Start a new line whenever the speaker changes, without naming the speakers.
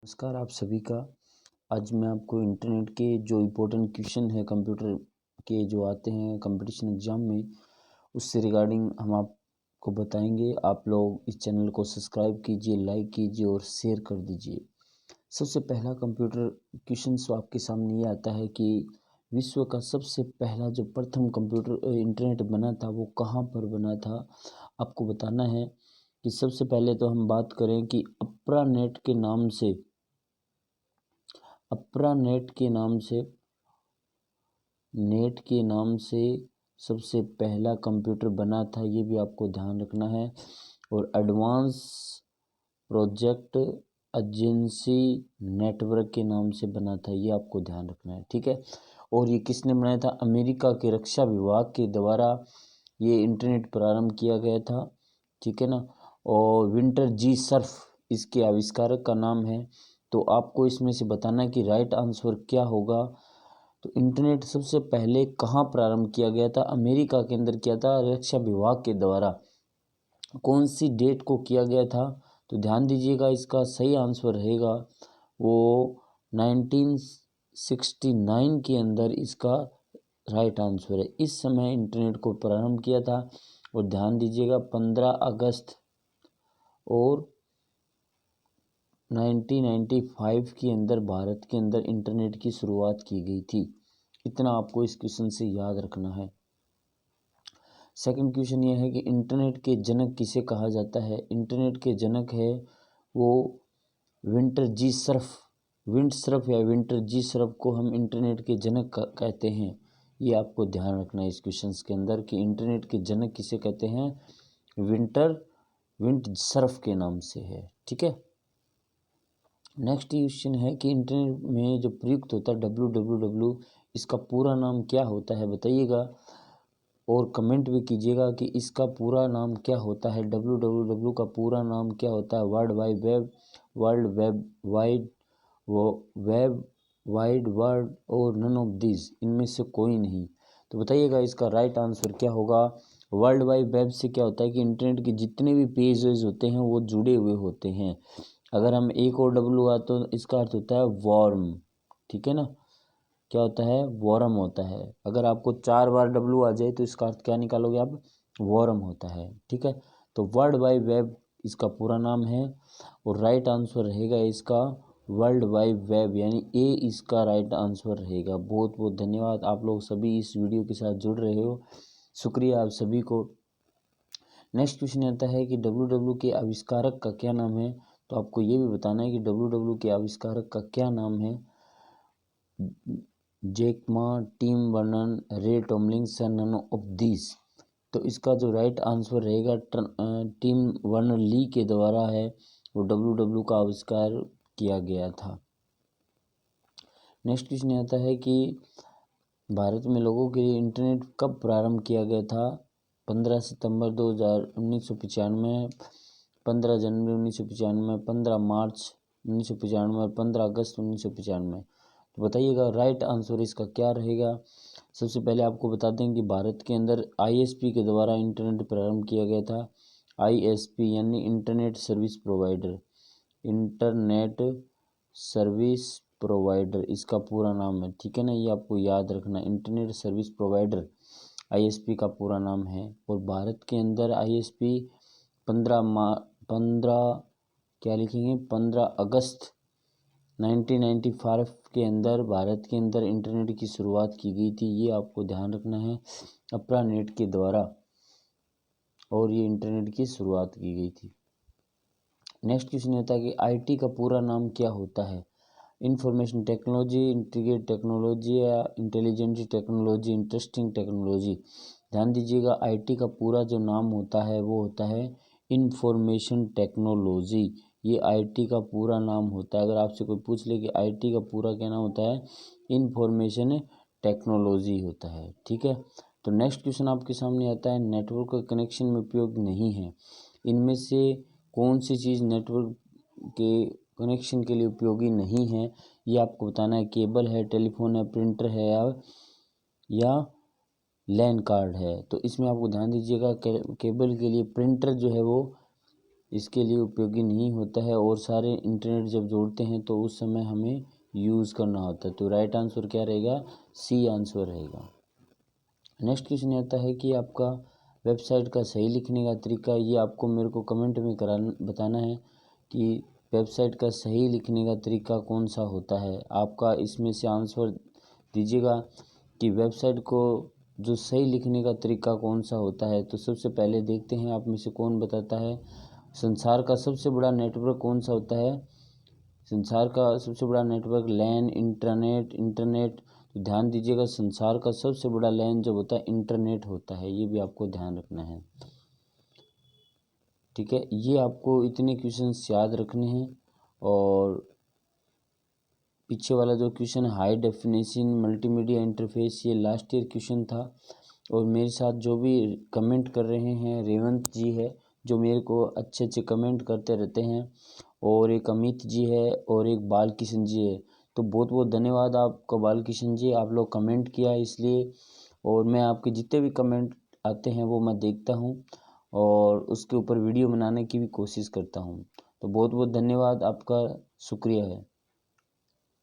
नमस्कार आप सभी का। आज मैं आपको इंटरनेट के जो इम्पोर्टेंट क्वेश्चन है कंप्यूटर के जो आते हैं कंपटीशन एग्जाम में, उससे रिगार्डिंग हम आपको बताएंगे। आप लोग इस चैनल को सब्सक्राइब कीजिए, लाइक कीजिए और शेयर कर दीजिए। सबसे पहला कंप्यूटर क्वेश्चन तो आपके सामने ये आता है कि विश्व का सबसे पहला जो प्रथम कंप्यूटर इंटरनेट बना था वो कहाँ पर बना था। आपको बताना है कि सबसे पहले तो हम बात करें कि अप्रा नेट के नाम से सबसे पहला कंप्यूटर बना था, ये भी आपको ध्यान रखना है। और एडवांस प्रोजेक्ट एजेंसी नेटवर्क के नाम से बना था, ये आपको ध्यान रखना है, ठीक है। और ये किसने बनाया था? अमेरिका के रक्षा विभाग के द्वारा ये इंटरनेट प्रारंभ किया गया था, ठीक है ना। और विंटर जी सर्फ इसके आविष्कारक का नाम है। तो आपको इसमें से बताना है कि राइट आंसर क्या होगा। तो इंटरनेट सबसे पहले कहाँ प्रारंभ किया गया था? अमेरिका के अंदर किया था, रक्षा विभाग के द्वारा। कौन सी डेट को किया गया था? तो ध्यान दीजिएगा, इसका सही आंसर रहेगा वो 1969 के अंदर इसका राइट आंसर है। इस समय इंटरनेट को प्रारंभ किया था। और ध्यान दीजिएगा 15 अगस्त और 1995 के अंदर भारत के अंदर इंटरनेट की शुरुआत की गई थी। इतना आपको इस क्वेश्चन से याद रखना है। सेकंड क्वेश्चन ये है कि इंटरनेट के जनक किसे कहा जाता है? इंटरनेट के जनक है वो विंटर जी सर्फ या विंटर जी सर्फ को हम इंटरनेट के जनक कहते हैं। ये आपको ध्यान रखना है इस क्वेश्चन के अंदर कि इंटरनेट के जनक किसे कहते हैं। विंट सर्फ के नाम से है, ठीक है। नेक्स्ट क्वेश्चन है कि इंटरनेट में जो प्रयुक्त होता है www, इसका पूरा नाम क्या होता है बताइएगा। और कमेंट भी कीजिएगा कि इसका पूरा नाम क्या होता है। www का पूरा नाम क्या होता है? वर्ल्ड वाइड वर्ड और नन ऑफ दिस, इनमें से कोई नहीं। तो बताइएगा इसका राइट आंसर क्या होगा। वर्ल्ड वाइड वेब से क्या होता है कि इंटरनेट के जितने भी पेजेस होते हैं वो जुड़े हुए होते हैं। अगर हम एक और डब्लू आ तो इसका अर्थ होता है वॉर्म, ठीक है ना। क्या होता है? वॉरम होता है। अगर आपको 4 बार डब्लू आ जाए तो इसका अर्थ क्या निकालोगे आप? वॉरम होता है, ठीक है। तो वर्ल्ड वाइड वेब इसका पूरा नाम है। और राइट आंसर रहेगा इसका वर्ल्ड वाइड वेब, यानी ए इसका राइट आंसर रहेगा। बहुत बहुत धन्यवाद, आप लोग सभी इस वीडियो के साथ जुड़ रहे हो, शुक्रिया आप सभी को। नेक्स्ट क्वेश्चन आता है कि डब्ल्यू के आविष्कारक का क्या नाम है। तो आपको ये भी बताना है कि डब्ल्यू के आविष्कारक का क्या नाम है। जैक मा, टिम बर्नन, रे टॉमलिंसन, नन ऑफ दिस। तो इसका जो राइट आंसर रहेगा टिम वर्नर ली के द्वारा है, वो डब्ल्यू का आविष्कार किया गया था। नेक्स्ट क्वेश्चन आता है कि भारत में लोगों के लिए इंटरनेट कब प्रारंभ किया गया था। 15 सितंबर 1995, 15 जनवरी 1995, 15 मार्च 1995 और 15 अगस्त 1995। तो बताइएगा राइट आंसर इसका क्या रहेगा। सबसे पहले आपको बता दें कि भारत के अंदर आईएसपी के द्वारा इंटरनेट प्रारंभ किया गया था। आईएसपी यानी internet service provider, internet service provider इसका पूरा नाम है, ठीक है ना। ये आपको याद रखना, इंटरनेट सर्विस प्रोवाइडर आईएसपी का पूरा नाम है। और भारत के अंदर आईएसपी 15 क्या लिखेंगे 15 अगस्त 1995 के अंदर भारत के अंदर इंटरनेट की शुरुआत की गई थी। ये आपको ध्यान रखना है, अप्रा नेट के द्वारा, और ये इंटरनेट की शुरुआत की गई थी। नेक्स्ट क्वेश्चन आता है कि आईटी का पूरा नाम क्या होता है। इंफॉर्मेशन टेक्नोलॉजी, इंटीग्रेटेड टेक्नोलॉजी या इंटेलिजेंट टेक्नोलॉजी, इंटरेस्टिंग टेक्नोलॉजी। ध्यान दीजिएगा आईटी का पूरा जो नाम होता है वो होता है इंफॉर्मेशन टेक्नोलॉजी। ये आईटी का पूरा नाम होता है। अगर आपसे कोई पूछ ले कि आईटी का पूरा क्या नाम होता है, इंफॉर्मेशन टेक्नोलॉजी होता है, ठीक है। तो नेक्स्ट क्वेश्चन आपके सामने आता है नेटवर्क का कनेक्शन में उपयोग नहीं है। इनमें से कौन सी चीज़ नेटवर्क के कनेक्शन के लिए उपयोगी नहीं है, ये आपको बताना है। केबल है, टेलीफोन है, प्रिंटर है या लैन कार्ड है। तो इसमें आपको ध्यान दीजिएगा केबल के लिए प्रिंटर जो है वो इसके लिए उपयोगी नहीं होता है और सारे इंटरनेट जब जोड़ते हैं तो उस समय हमें यूज़ करना होता है। तो राइट आंसर क्या रहेगा? सी आंसर रहेगा। नेक्स्ट क्वेश्चन आता है कि आपका वेबसाइट का सही लिखने का तरीका, ये आपको मेरे को कमेंट में बताना है कि वेबसाइट का सही लिखने का तरीका कौन सा होता है। आपका इसमें से आंसर दीजिएगा कि वेबसाइट को जो सही लिखने का तरीका कौन सा होता है। तो सबसे पहले देखते हैं आप में से कौन बताता है। संसार का सबसे बड़ा नेटवर्क कौन सा होता है? संसार का सबसे बड़ा नेटवर्क लैन, इंटरनेट। तो ध्यान दीजिएगा, संसार का सबसे बड़ा लैन जब होता है इंटरनेट होता है, ये भी आपको ध्यान रखना है। ठीक है, ये आपको इतने क्वेश्चंस याद रखने हैं। और पीछे वाला जो question high definition multimedia interface, ये लास्ट ईयर क्वेश्चन था। और मेरे साथ जो भी कमेंट कर रहे हैं, रेवंत जी है जो मेरे को अच्छे अच्छे कमेंट करते रहते हैं, और एक अमित जी है और एक बाल किशन जी है। तो बहुत बहुत धन्यवाद आपका बाल किशन जी, आप लोग कमेंट किया इसलिए। और मैं आपके जितने भी कमेंट आते हैं वो मैं देखता हूँ और उसके ऊपर वीडियो बनाने की भी कोशिश करता हूँ। तो बहुत बहुत धन्यवाद आपका, शुक्रिया है।